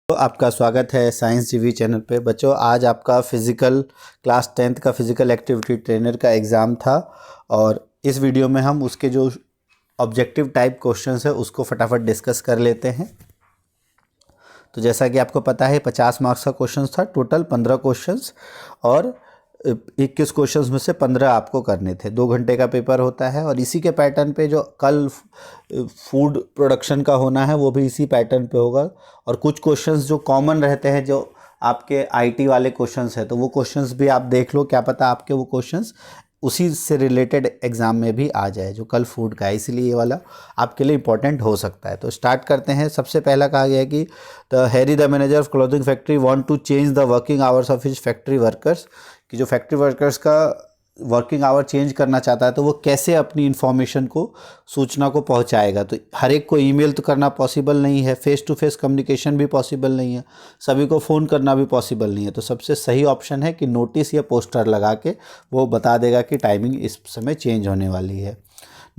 तो आपका स्वागत है साइंस जीवी चैनल पे। बच्चों, आज आपका फिज़िकल क्लास 10th का फिज़िकल एक्टिविटी ट्रेनर का एग्ज़ाम था और इस वीडियो में हम उसके जो ऑब्जेक्टिव टाइप क्वेश्चंस है उसको फटाफट डिस्कस कर लेते हैं। तो जैसा कि आपको पता है 50 मार्क्स का क्वेश्चन था, टोटल 15 क्वेश्चंस और 21 क्वेश्चंस में से 15 आपको करने थे। 2 घंटे का पेपर होता है और इसी के पैटर्न पे जो कल फूड प्रोडक्शन का होना है वो भी इसी पैटर्न पे होगा। और कुछ क्वेश्चंस जो कॉमन रहते हैं, जो आपके आईटी वाले क्वेश्चंस हैं, तो वो क्वेश्चंस भी आप देख लो, क्या पता आपके वो क्वेश्चंस उसी से रिलेटेड एग्ज़ाम में भी आ जाए जो कल फूड का है, इसलिए ये वाला आपके लिए इंपॉर्टेंट हो सकता है। तो स्टार्ट करते हैं। सबसे पहला कहा गया है कि the Harry the manager of clothing factory want to change the working hours of his factory workers, कि जो फैक्ट्री वर्कर्स का वर्किंग आवर चेंज करना चाहता है तो वो कैसे अपनी इन्फॉर्मेशन को, सूचना को पहुंचाएगा। तो हर एक को ईमेल तो करना पॉसिबल नहीं है, फेस टू फेस कम्युनिकेशन भी पॉसिबल नहीं है, सभी को फ़ोन करना भी पॉसिबल नहीं है। तो सबसे सही ऑप्शन है कि नोटिस या पोस्टर लगा के वो बता देगा कि टाइमिंग इस समय चेंज होने वाली है।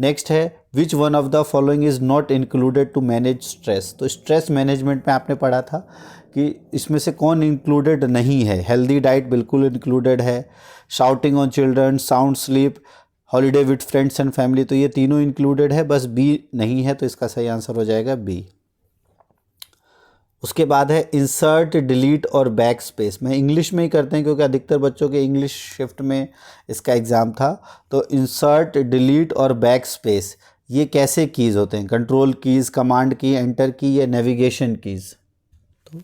नेक्स्ट है which one of the following is not included to manage stress. तो स्ट्रेस मैनेजमेंट में आपने पढ़ा था कि इसमें से कौन इंक्लूडेड नहीं है। हेल्दी डाइट बिल्कुल इंक्लूडेड है, shouting on children, sound sleep, holiday with friends and family, तो ये तीनों इंक्लूडेड है, बस बी नहीं है। तो इसका सही आंसर हो जाएगा बी। उसके बाद है इंसर्ट, डिलीट और बैक स्पेस। मैं इंग्लिश में ही करते हैं क्योंकि अधिकतर बच्चों के इंग्लिश शिफ्ट में इसका एग्ज़ाम था। तो इंसर्ट, डिलीट और बैक स्पेस ये कैसे कीज़ होते हैं? कंट्रोल कीज़, कमांड की, एंटर की या नेविगेशन कीज़? तो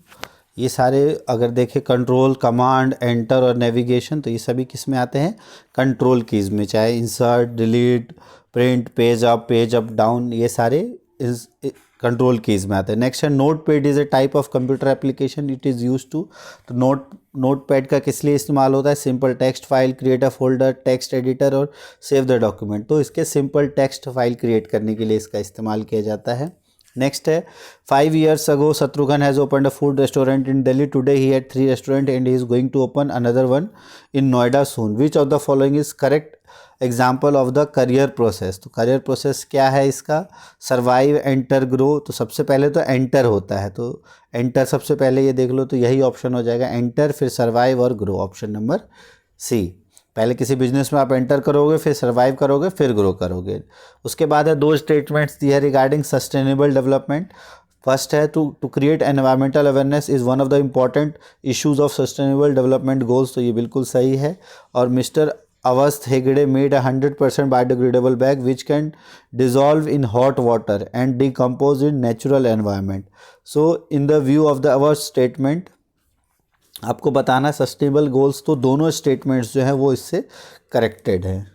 ये सारे अगर देखें, कंट्रोल, कमांड, एंटर और नेविगेशन, तो ये सभी किस में आते हैं? कंट्रोल कीज़ में। चाहे insert, delete, print, page up down, ये सारे इस कंट्रोल कीज़ में आते हैं। नेक्स्ट है notepad is a type of computer application it is use to. तो नोट पैड का किस लिए इस्तेमाल होता है? Simple text file, create a folder, text editor और सेव द डॉक्यूमेंट। तो इसके सिंपल टेक्स्ट फाइल क्रिएट करने के लिए इसका इस्तेमाल किया जाता है। नेक्स्ट है 5 years ago Shatrughan has opened a food restaurant in Delhi. Today he had 3 restaurants and he is going to open another one in Noida soon. Which of the following is correct example of the career process? तो career process क्या है इसका? Survive, enter, grow. तो सबसे पहले तो enter होता है, तो एंटर सबसे पहले ये देख लो, तो यही ऑप्शन हो जाएगा एंटर, फिर सर्वाइव और ग्रो, ऑप्शन नंबर सी। पहले किसी बिजनेस में आप एंटर करोगे, फिर सर्वाइव करोगे, फिर ग्रो करोगे। उसके बाद है दो स्टेटमेंट्स दिए रिगार्डिंग सस्टेनेबल डेवलपमेंट। फर्स्ट है to create environmental awareness is one of the important issues of sustainable development goals. तो ये बिल्कुल सही है। और mister Ashwath Hegde made 100% biodegradable bag which can dissolve in hot water and decompose in natural environment. So in the view of the our statement आपको बताना sustainable goals, तो दोनों स्टेटमेंट्स जो हैं वो इससे करेक्टेड हैं।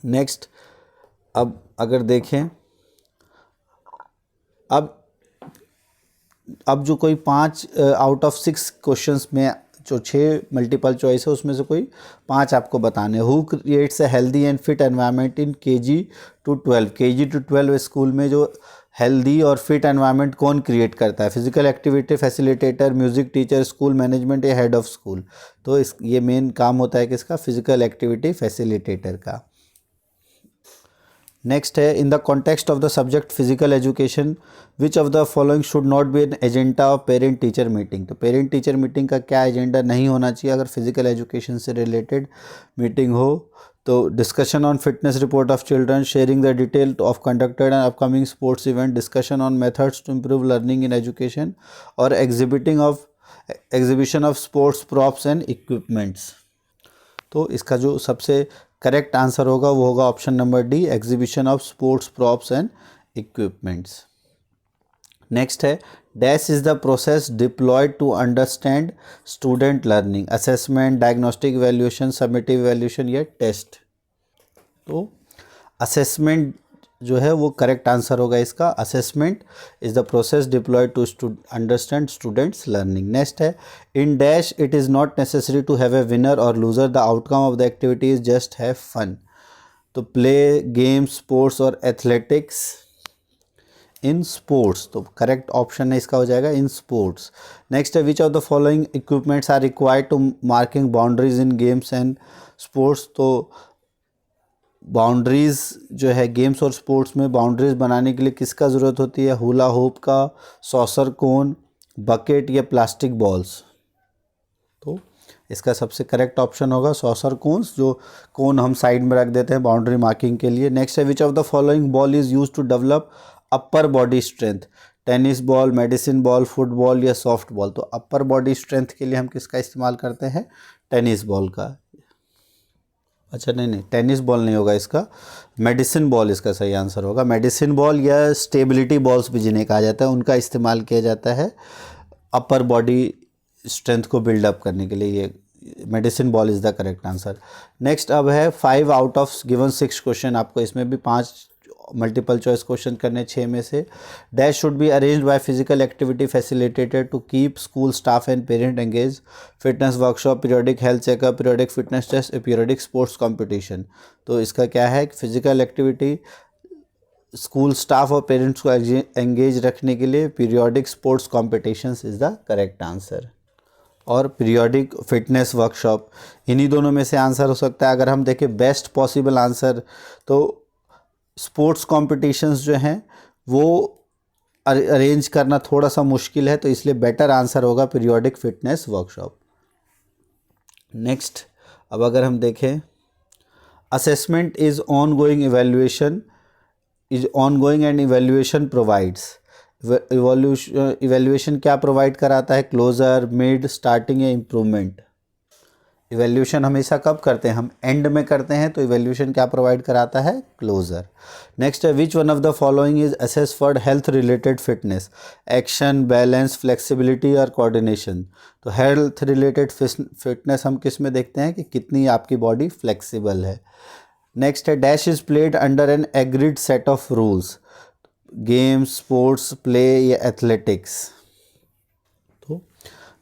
नेक्स्ट, अब अगर देखें, अब जो कोई 5 आउट ऑफ 6 क्वेश्चंस में जो 6 मल्टीपल चॉइस है उसमें से कोई 5 आपको बताने। Who creates a healthy and fit environment in KG to 12 school में जो हेल्दी और फिट एनवायरनमेंट कौन क्रिएट करता है? Physical activity facilitator, music teacher, school management या हेड ऑफ स्कूल? तो ये मेन काम होता है किसका? फिजिकल एक्टिविटी फैसिलिटेटर का। नेक्स्ट है in the context of the subject physical education which of the following should not be an agenda of parent teacher meeting. तो पेरेंट टीचर मीटिंग का क्या एजेंडा नहीं होना चाहिए अगर फिजिकल एजुकेशन से रिलेटेड मीटिंग हो? तो discussion on fitness report of children, sharing the detail of conducted and upcoming sports event, discussion on methods to improve learning in education और exhibition of sports props and equipments. तो इसका जो सबसे correct answer होगा वो होगा option number D, exhibition of sports props and equipments. Next है dash is the process deployed to understand student learning, assessment, diagnostic evaluation, summative evaluation या test. तो असेसमेंट जो है वो करेक्ट आंसर होगा इसका। Assessment is the process deployed to understand students learning. Next है in dash it is not necessary to have a winner और loser, the outcome of the activity is just have fun. तो play, games, sports और athletics. In sports, तो correct option है इसका हो जाएगा in sports. Next है which of the following equipments are required to marking boundaries in games and sports. तो boundaries जो है गेम्स और स्पोर्ट्स में बाउंड्रीज़ बनाने के लिए किसका ज़रूरत होती है? हुला होप का, सॉसर कोन, बकेट या प्लास्टिक बॉल्स। तो इसका सबसे करेक्ट ऑप्शन होगा सॉसर कोन्स, जो कोन हम साइड में रख देते हैं बाउंड्री मार्किंग के लिए। नेक्स्ट है which of the following ball is use to develop upper body strength? Tennis ball, medicine ball, football या सॉफ्ट बॉल। तो अपर बॉडी स्ट्रेंथ के लिए हम किसका इस्तेमाल करते हैं? टेनिस बॉल का। अच्छा नहीं, टेनिस बॉल नहीं होगा इसका, मेडिसिन बॉल इसका सही आंसर होगा। मेडिसिन बॉल या स्टेबिलिटी बॉल्स भी जिन्हें कहा जाता है, उनका इस्तेमाल किया जाता है अपर बॉडी स्ट्रेंथ को बिल्डअप करने के लिए। ये medicine ball is the correct answer. Next अब है 5 आउट ऑफ गिवन 6 क्वेश्चन, आपको इसमें भी 5 मल्टीपल चॉइस क्वेश्चन करने 6 में से। Dash should be arranged by physical activity facilitated to keep school staff and parent engage? Fitness workshop, periodic health checkup, periodic fitness test, periodic sports competition. तो इसका क्या है? फिजिकल एक्टिविटी स्कूल स्टाफ और parents को engage रखने के लिए periodic sports competitions is the correct answer. और पीरियोडिक फिटनेस वर्कशॉप, इन्हीं दोनों में से आंसर हो सकता है। अगर हम देखें बेस्ट पॉसिबल आंसर, तो स्पोर्ट्स कॉम्पिटिशन्स जो हैं वो अरेंज करना थोड़ा सा मुश्किल है, तो इसलिए बेटर आंसर होगा पीरियोडिक फिटनेस वर्कशॉप। नेक्स्ट अब अगर हम देखें, assessment is ongoing evaluation and evaluation provides. Evaluation क्या प्रोवाइड कराता है? क्लोजर, मिड, स्टार्टिंग या इम्प्रूवमेंट। इवैल्यूएशन हमेशा कब करते हैं? हम एंड में करते हैं, तो इवैल्यूएशन क्या प्रोवाइड कराता है? क्लोजर। नेक्स्ट है which one of the following is assess for health related fitness? Action, balance, flexibility और कोऑर्डिनेशन। तो हेल्थ रिलेटेड फिटनेस हम किस में देखते हैं कि कितनी आपकी बॉडी फ्लेक्सिबल है। नेक्स्ट है dash is played under N agreed set of rules? Games, sports, play या एथलेटिक्स। तो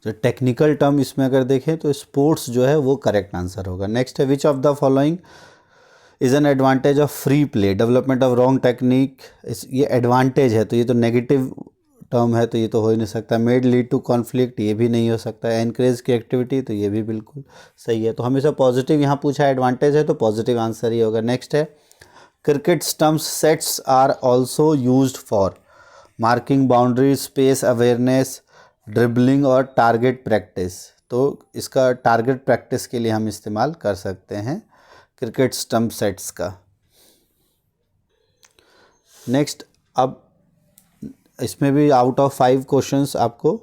जो टेक्निकल टर्म इसमें अगर देखें तो स्पोर्ट्स जो है वो करेक्ट आंसर होगा। नेक्स्ट है which of the following is an advantage of free play? Development of wrong technique, ये एडवांटेज है तो ये तो नेगेटिव टर्म है, तो ये तो हो ही नहीं सकता। मेड लीड टू कॉन्फ्लिक्ट, ये भी नहीं हो सकता। एनकरेज की एक्टिविटी, तो ये भी बिल्कुल सही है। तो हमेशा पॉजिटिव यहाँ पूछा है, एडवांटेज है तो पॉजिटिव आंसर ही होगा। नेक्स्ट है cricket stumps sets are also used for? Marking boundary, space awareness, dribbling और टारगेट प्रैक्टिस। तो इसका टारगेट प्रैक्टिस के लिए हम इस्तेमाल कर सकते हैं क्रिकेट स्टम्प सेट्स का। नेक्स्ट अब इसमें भी आउट ऑफ 5 क्वेश्चंस आपको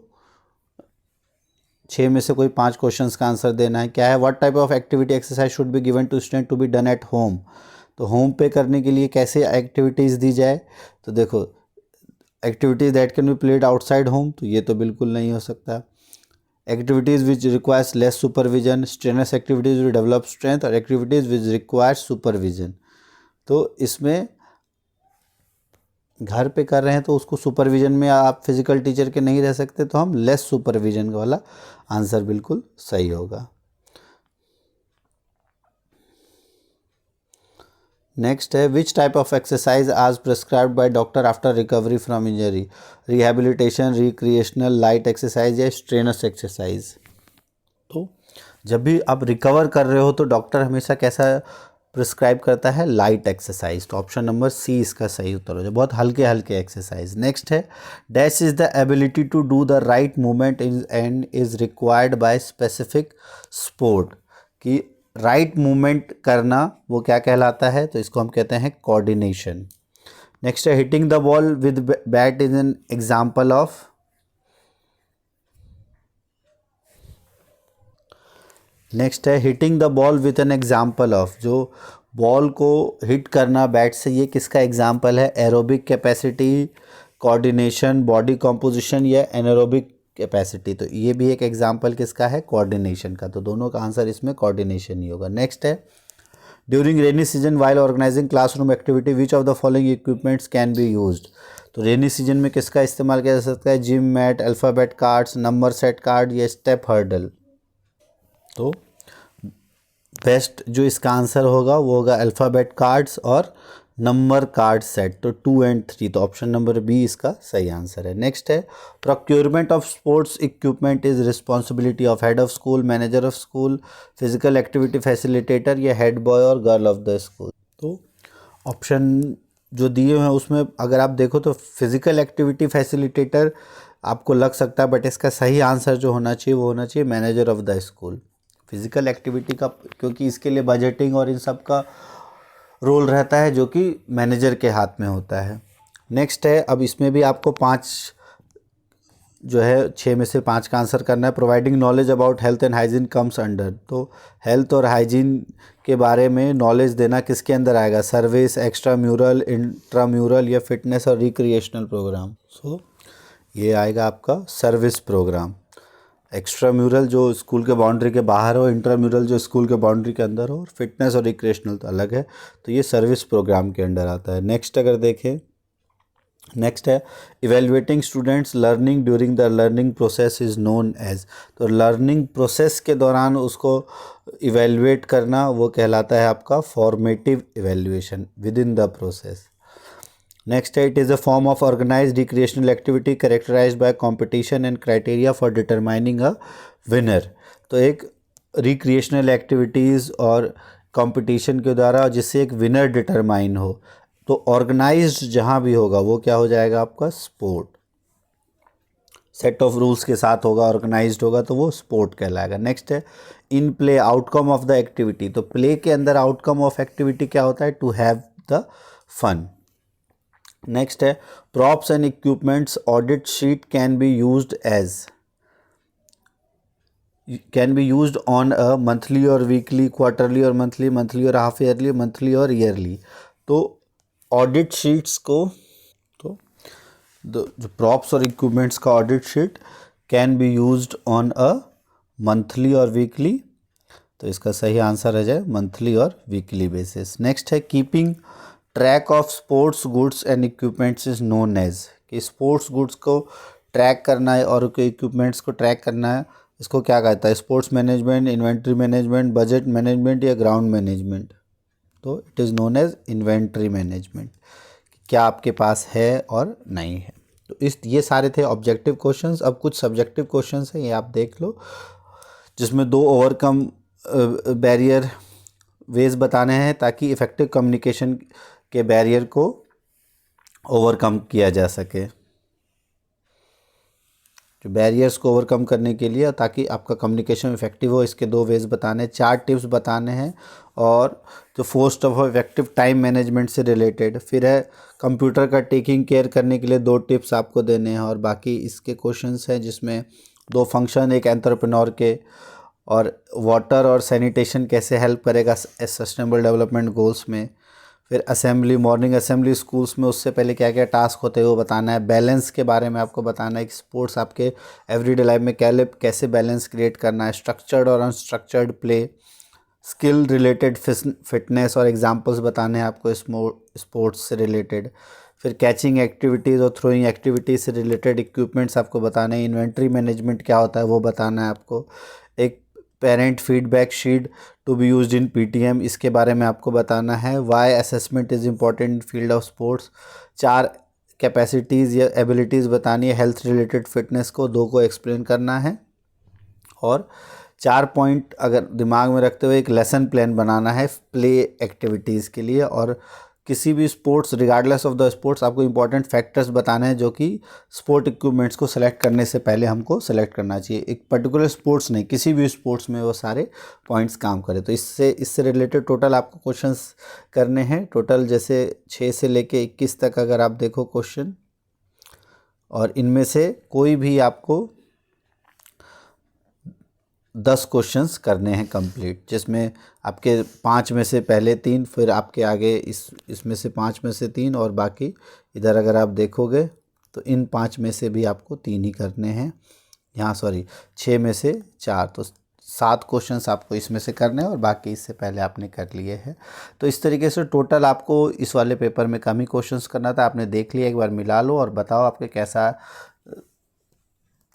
6 में से कोई 5 क्वेश्चंस का आंसर देना है। क्या है? What type of activity exercise should be given to student to be done at home? तो होम पे करने के लिए कैसे एक्टिविटीज़ दी जाए? तो देखो activities that can be played outside home, तो ये तो बिल्कुल नहीं हो सकता। Activities which requires less supervision, strenuous activities which develop strength, और एक्टिविटीज़ विच रिक्वायर्स सुपरविजन। तो इसमें घर पे कर रहे हैं तो उसको सुपरविजन में आप फिजिकल टीचर के नहीं रह सकते, तो हम लेस सुपरविजन वाला आंसर बिल्कुल सही होगा। नेक्स्ट है विच टाइप ऑफ एक्सरसाइज आज prescribed by doctor after recovery from injury? Rehabilitation, recreational, light exercise या स्ट्रेनस एक्सरसाइज। तो जब भी आप रिकवर कर रहे हो तो डॉक्टर हमेशा कैसा प्रिस्क्राइब करता है? Light exercise. तो ऑप्शन नंबर सी इसका सही उत्तर हो जाए, बहुत हल्के हल्के एक्सरसाइज। नेक्स्ट है dash is the ability to do the right movement and is required by specific sport. कि राइट मूवमेंट करना वो क्या कहलाता है? तो इसको हम कहते हैं कोऑर्डिनेशन। नेक्स्ट है hitting the ball with bat is an example of? Next है hitting the ball with an example of. जो बॉल को हिट करना बैट से, ये किसका एग्जाम्पल है? Aerobic capacity, coordination, body composition या एनारोबिक कैपेसिटी। तो ये भी एक एग्जाम्पल किसका है? कोऑर्डिनेशन का। तो दोनों का आंसर इसमें कोऑर्डिनेशन ही होगा। नेक्स्ट है during rainy season while organizing classroom activity which of the following equipments can be used? तो रेनी सीजन में किसका इस्तेमाल किया जा सकता है? Gym mat, alphabet cards, number set card या स्टेप हर्डल। तो बेस्ट जो इसका आंसर होगा वो होगा अल्फ़ाबेट कार्ड्स और नंबर कार्ड सेट। तो 2 और 3, तो ऑप्शन नंबर बी इसका सही आंसर है। नेक्स्ट है procurement of sports equipment is responsibility of head of school, manager of school, physical activity facilitator या हेड बॉय और गर्ल ऑफ द स्कूल। तो ऑप्शन जो दिए हैं उसमें अगर आप देखो तो फिज़िकल एक्टिविटी फैसिलिटेटर आपको लग सकता है, बट इसका सही आंसर जो होना चाहिए वो होना चाहिए manager of the school. Physical activity का, क्योंकि इसके लिए बजटिंग और इन सब का रोल रहता है जो कि मैनेजर के हाथ में होता है। नेक्स्ट है, अब इसमें भी आपको 5 जो है 6 में से 5 का आंसर करना है। Providing knowledge about health and hygiene comes under, तो हेल्थ और हाइजीन के बारे में नॉलेज देना किसके अंदर आएगा? सर्विस, एक्स्ट्रा म्यूरल, इंट्राम्यूरल या फिटनेस और रिक्रिएशनल प्रोग्राम। सो ये आएगा आपका सर्विस प्रोग्राम। एक्स्ट्रा म्यूरल जो स्कूल के बाउंड्री के बाहर हो, इंट्राम्यूरल जो स्कूल के बाउंड्री के अंदर हो, और फिटनेस और रिक्रिएशनल तो अलग है, तो ये सर्विस प्रोग्राम के अंडर आता है। नेक्स्ट अगर देखें, नेक्स्ट है evaluating students learning during the learning process is known as, तो लर्निंग प्रोसेस के दौरान उसको इवेल्युएट करना वो कहलाता है आपका formative evaluation within the process. Next है, it is a form of organised recreational activity characterised by competition and criteria for determining a winner, तो एक रिक्रिएशनल एक्टिविटीज़ और कंपटीशन के द्वारा जिससे एक विनर डिटरमाइन हो, तो ऑर्गेनाइज्ड जहाँ भी होगा वो क्या हो जाएगा आपका स्पोर्ट। सेट ऑफ रूल्स के साथ होगा, ऑर्गेनाइज्ड होगा तो वो स्पोर्ट कहलाएगा। नेक्स्ट है in play outcome of the activity, तो प्ले के अंदर आउटकम ऑफ एक्टिविटी क्या होता है? To have the fun. Next है props and equipments audit sheet can be used on a monthly और वीकली, क्वार्टरली और मंथली और हाफ ईयरली, मंथली और ईयरली। तो ऑडिट शीट्स को, तो जो प्रॉप्स और इक्विपमेंट्स का audit sheet can be used on a monthly और वीकली, तो इसका सही आंसर है जाए मंथली और वीकली बेसिस। नेक्स्ट है keeping track of sports goods and equipments is known as, कि स्पोर्ट्स गुड्स को ट्रैक करना है और इक्विपमेंट्स को ट्रैक करना है, इसको क्या कहता है? Sports management, inventory management, budget management या ग्राउंड मैनेजमेंट, तो it is known as inventory management, क्या आपके पास है और नहीं है। तो ये सारे थे ऑब्जेक्टिव क्वेश्चंस। अब कुछ सब्जेक्टिव क्वेश्चंस हैं, ये आप देख लो, जिसमें 2 ओवरकम बैरियर वेज बताने हैं ताकि इफ़ेक्टिव कम्युनिकेशन के बैरियर को ओवरकम किया जा सके, जो बैरियर्स को ओवरकम करने के लिए ताकि आपका कम्युनिकेशन इफेक्टिव हो, इसके 2 वेज बताने, 4 टिप्स बताने हैं, और जो 4 step of effective time management से रिलेटेड। फिर है कंप्यूटर का टेकिंग केयर करने के लिए 2 टिप्स आपको देने हैं, और बाकी इसके क्वेश्चंस हैं जिसमें 2 फंक्शन, एक एंटरप्रेन्योर के, और वाटर और सैनिटेशन कैसे हेल्प करेगा सस्टेनेबल डेवलपमेंट गोल्स में। फिर असेंबली, मॉर्निंग असेंबली स्कूल्स में उससे पहले क्या क्या टास्क होते हैं वो बताना है। बैलेंस के बारे में आपको बताना है कि स्पोर्ट्स आपके एवरीडे लाइफ में कैसे बैलेंस क्रिएट करना है। स्ट्रक्चर्ड और unstructured play, skill related fitness और एग्जांपल्स बताने हैं आपको स्पोर्ट्स से रिलेटेड। फिर कैचिंग एक्टिविटीज़ और थ्रोइंग एक्टिविटीज़ से रिलेटेड इक्विपमेंट्स आपको बताने हैं। इन्वेंट्री मैनेजमेंट क्या होता है वो बताना है आपको। एक parent feedback sheet to be used in PTM, इसके बारे में आपको बताना है। Why assessment is important in field of sports. 4 capacities या एबिलिटीज़ बतानी है हेल्थ रिलेटेड फिटनेस को, 2 को एक्सप्लेन करना है, और 4 पॉइंट अगर दिमाग में रखते हुए एक लेसन प्लान बनाना है प्ले एक्टिविटीज़ के लिए। और किसी भी sports, regardless of the sports, आपको इंपॉर्टेंट फैक्टर्स बताने हैं जो कि स्पोर्ट इक्विपमेंट्स को सेलेक्ट करने से पहले हमको सेलेक्ट करना चाहिए। एक पर्टिकुलर स्पोर्ट्स नहीं, किसी भी स्पोर्ट्स में वो सारे पॉइंट्स काम करें। तो इससे रिलेटेड टोटल आपको क्वेश्चंस करने हैं, टोटल जैसे 6 से लेके 21 तक अगर आप देखो क्वेश्चन, और इनमें से कोई भी आपको 10 क्वेश्चंस करने हैं कंप्लीट, जिसमें आपके 5 में से पहले 3, फिर आपके आगे इसमें से 5 में से 3, और बाकी इधर अगर आप देखोगे तो इन 5 में से भी आपको 3 ही करने हैं। यहाँ 6 में से 4, तो 7 क्वेश्चंस आपको इसमें से करने हैं, और बाकी इससे पहले आपने कर लिए हैं। तो इस तरीके से टोटल आपको इस वाले पेपर में कम ही क्वेश्चंस करना था। आपने देख लिया, एक बार मिला लो और बताओ आपके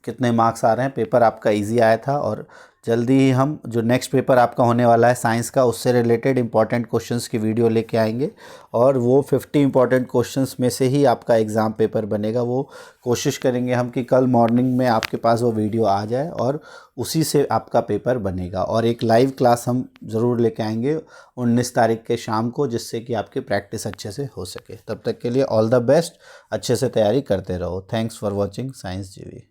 कितने मार्क्स आ रहे हैं। पेपर आपका इजी आया था और जल्दी ही हम जो नेक्स्ट पेपर आपका होने वाला है साइंस का, उससे रिलेटेड इंपॉर्टेंट क्वेश्चंस की वीडियो लेके आएंगे और वो 50 इंपॉर्टेंट क्वेश्चंस में से ही आपका एग्ज़ाम पेपर बनेगा। वो कोशिश करेंगे हम कि कल मॉर्निंग में आपके पास वो वीडियो आ जाए और उसी से आपका पेपर बनेगा। और एक लाइव क्लास हम ज़रूर लेके आएंगे 19 तारीख के शाम को, जिससे कि आपकी प्रैक्टिस अच्छे से हो सके। तब तक के लिए ऑल द बेस्ट, अच्छे से तैयारी करते रहो। थैंक्स फॉर वॉचिंग साइंस जीवी।